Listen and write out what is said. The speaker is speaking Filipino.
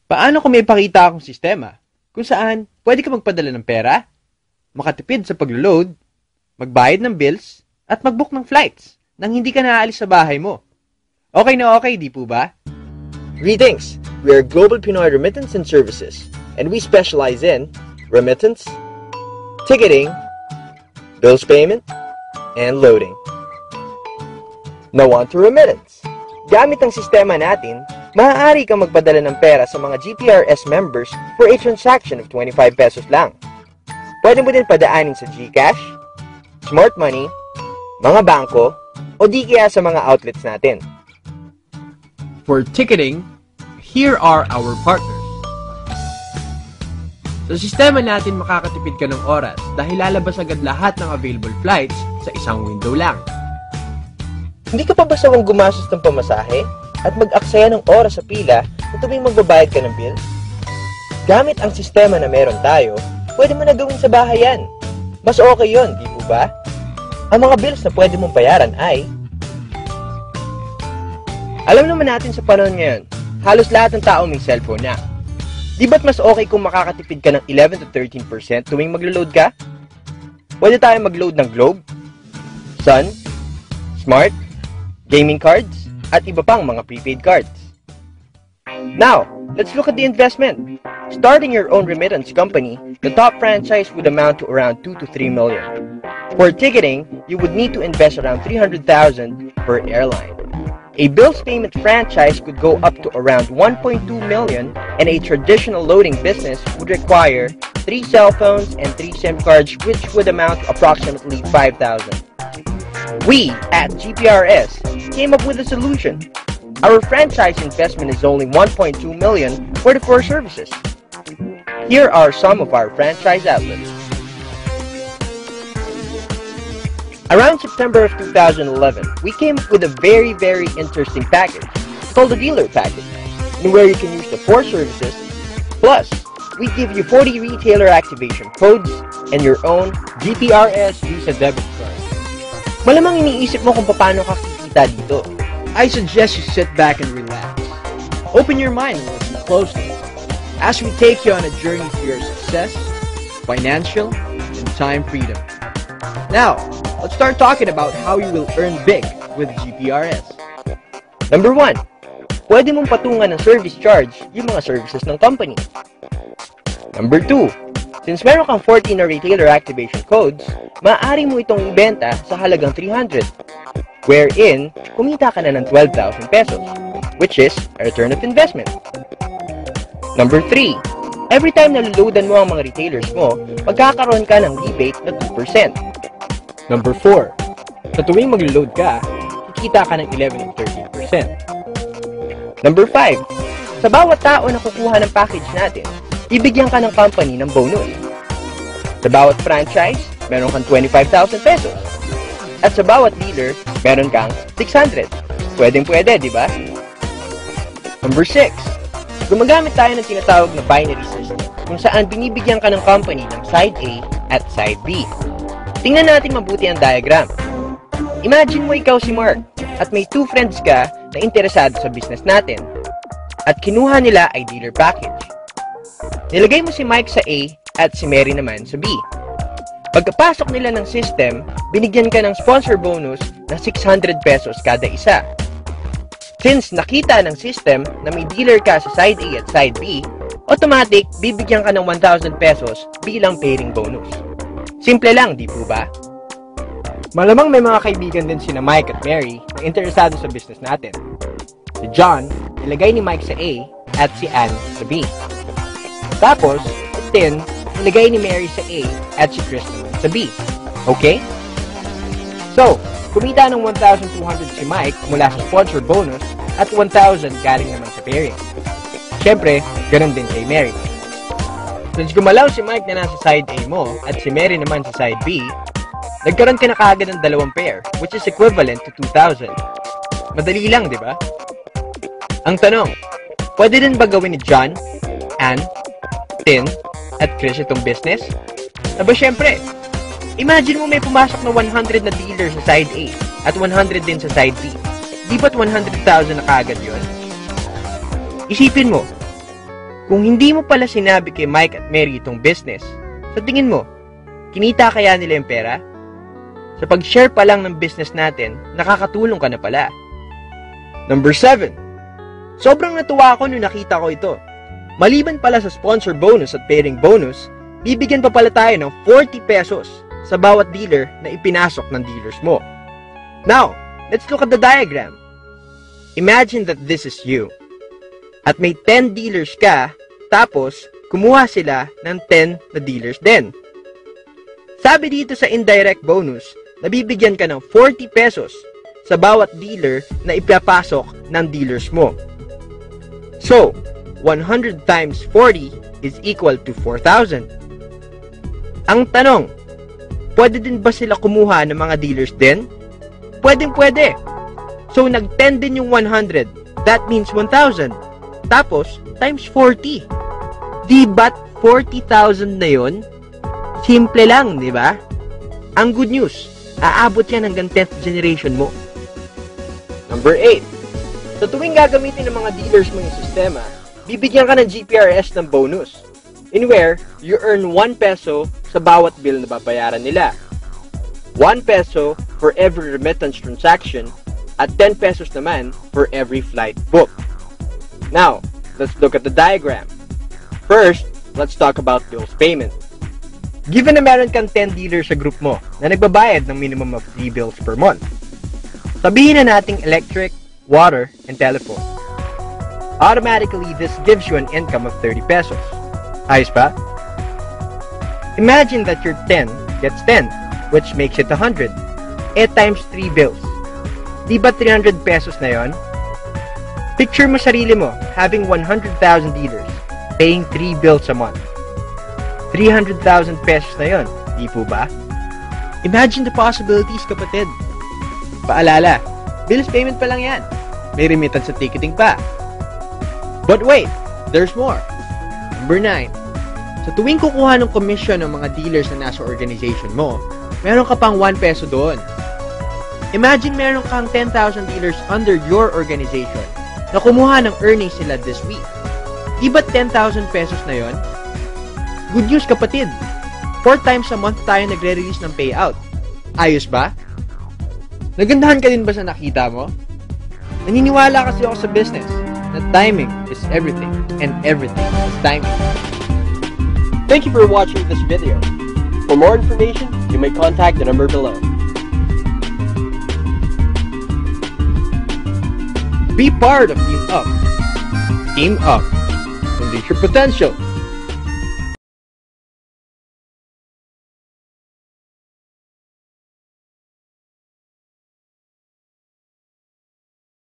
Paano kung may pakita akong sistema kung saan pwede ka magpadala ng pera, makatipid sa paglo-load, magbayad ng bills, at mag-book ng flights nang hindi ka naaalis sa bahay mo? Okay na okay, di po ba? Greetings! We are Global Pinoy Remittance and Services, and we specialize in remittance, ticketing, bills payment, and loading. Now on to remittance. Gamit ang sistema natin, maaari kang magpadala ng pera sa mga GPRS members for a transaction of 25 pesos lang. Pwede mo din padaanin sa GCash, Smart Money, mga bangko, o di kaya sa mga outlets natin. For ticketing, here are our partners. Sa sistema natin, makakatipid ka ng oras dahil lalabas agad lahat ng available flights sa isang window lang. Hindi ka pa ba sawang gumastos ng pamasahe at mag-aksaya ng oras sa pila kung tuwing magbabayad ka ng bill? Gamit ang sistema na meron tayo, pwede mo na gawin sa bahay yan. Mas okay yun, di po ba? Ang mga bills na pwede mong bayaran ay... Alam naman natin sa panahon ngayon, halos lahat ng tao may cellphone na. Di ba't mas okay kung makakatipid ka ng 11 to 13% tuwing maglo-load ka? Pwede tayo mag-load ng Globe, Sun, Smart, gaming cards, at iba pang mga prepaid cards. Now, let's look at the investment. Starting your own remittance company, the top franchise would amount to around 2 to 3 million. For ticketing, you would need to invest around 300,000 per airline. A bills payment franchise could go up to around 1.2 million, and a traditional loading business would require 3 cell phones and 3 SIM cards, which would amount to approximately 5,000. We, at GPRS, came up with a solution. Our franchise investment is only 1.2 million for the 4 services. Here are some of our franchise outlets. Around September of 2011, we came up with a very interesting package called the dealer package, in where you can use the 4 services, plus we give you 40 retailer activation codes and your own GPRS Visa debit card. Malamang iniisip mo kung paano ka kikita dito. I suggest you sit back and relax. Open your mind and listen closely as we take you on a journey to your success, financial, and time freedom. Now, let's start talking about how you will earn big with GPRS. Number 1, pwede mong patungan ng service charge yung mga services ng company. Number 2, since meron kang 14 na retailer activation codes, maaari mo itong ibenta sa halagang 300, wherein kumita ka na ng 12,000 pesos, which is a return of investment. Number 3, every time na luludan mo ang mga retailers mo, magkakaroon ka ng rebate na 2%. Number 4, sa tuwing mag-load ka, kikita ka ng 11 to 13%. Number 5, sa bawat tao na kukuha ng package natin, ibigyan ka ng company ng bonus. Sa bawat franchise, meron kang 25,000 pesos. At sa bawat dealer, meron kang 600. Pwedeng-pwede, di ba? Number 6, gumagamit tayo ng tinatawag na binary system, kung saan binibigyan ka ng company ng side A at side B. Tingnan natin mabuti ang diagram. Imagine mo ikaw si Mark, at may 2 friends ka na interesado sa business natin, at kinuha nila ay dealer package. Nilagay mo si Mike sa A at si Mary naman sa B. Pagkapasok nila ng system, binigyan ka ng sponsor bonus na 600 pesos kada isa. Since nakita ng system na may dealer ka sa side A at side B, automatic bibigyan ka ng 1,000 pesos bilang pairing bonus. Simple lang, di po ba? Malamang may mga kaibigan din sina Mike at Mary na interesado sa business natin. Si John, nilagay ni Mike sa A at si Anne sa B. Tapos, si Tin, nilagay ni Mary sa A at si Chris sa B. Okay? So, kumita ng 1,200 si Mike mula sa sponsor bonus at 1,000 galing naman sa pairing. Siyempre, ganun din kay Mary. Since gumalaw si Mike na nasa side A mo at si Mary naman sa side B, nagkaroon ka na kaagad ng 2 pair, which is equivalent to 2,000. Madali lang, di ba? Ang tanong, pwede din ba gawin ni John, Anne, Tin, at Chris itong business? Aba syempre, imagine mo may pumasok na 100 na dealer sa side A at 100 din sa side B. Di ba't 100,000 na kaagad yun? Isipin mo, Kung hindi mo pala sinabi kay Mike at Mary itong business, sa tingin mo, kinita kaya nila yung pera? Sa pag-share pa lang ng business natin, nakakatulong ka na pala. Number 7. Sobrang natuwa ako nung nakita ko ito. Maliban pala sa sponsor bonus at pairing bonus, bibigyan pa pala tayo ng 40 pesos sa bawat dealer na ipinasok ng dealers mo. Now, let's look at the diagram. Imagine that this is you. At may 10 dealers ka, tapos kumuha sila ng 10 na dealers din. Sabi dito sa indirect bonus, nabibigyan ka ng 40 pesos sa bawat dealer na ipapasok ng dealers mo. So, 100 times 40 is equal to 4,000. Ang tanong, pwede din ba sila kumuha ng mga dealers din? Pwede. So, nag-10 din yung 100. That means 1,000. Tapos, times 40. Di ba't 40,000 na yun? Simple lang, di ba? Ang good news, aabot yan hanggang 10th generation mo. Number 8. Sa tuwing gagamitin ng mga dealers mo yung sistema, bibigyan ka ng GPRS ng bonus, in where you earn 1 peso sa bawat bill na babayaran nila. 1 peso for every remittance transaction at 10 pesos naman for every flight book. Now, let's look at the diagram. First, let's talk about bills payment. Given na meron kang 10 dealers sa group mo na nagbabayad ng minimum of 3 bills per month, sabihin na nating electric, water, and telephone. Automatically, this gives you an income of 30 pesos. Ayos ba? Imagine that your 10 gets 10, which makes it 100. Times 3 bills. Di ba 300 pesos na yon? Picture mo sarili mo having 100,000 dealers, paying 3 bills a month. 300,000 pesos na yon, di po ba? Imagine the possibilities, kapatid. Paalala, bills payment pa lang yan. May remittance sa ticketing pa. But wait, there's more. Number 9. Sa tuwing kukuha ng commission ng mga dealers na nasa organization mo, meron ka pang 1 peso doon. Imagine meron kang 10,000 dealers under your organization na kumuha ng earnings sila this week. Di ba 10,000 pesos na yon? Good news, kapatid. 4 times a month tayo nagre-release ng payout. Ayos ba? Nagandahan ka din ba sa nakita mo? Naniniwala kasi ako sa business na timing is everything and everything is timing. Thank you for watching this video. For more information, you may contact the number below. Be part of Team Up. Team Up. Unleash your potential.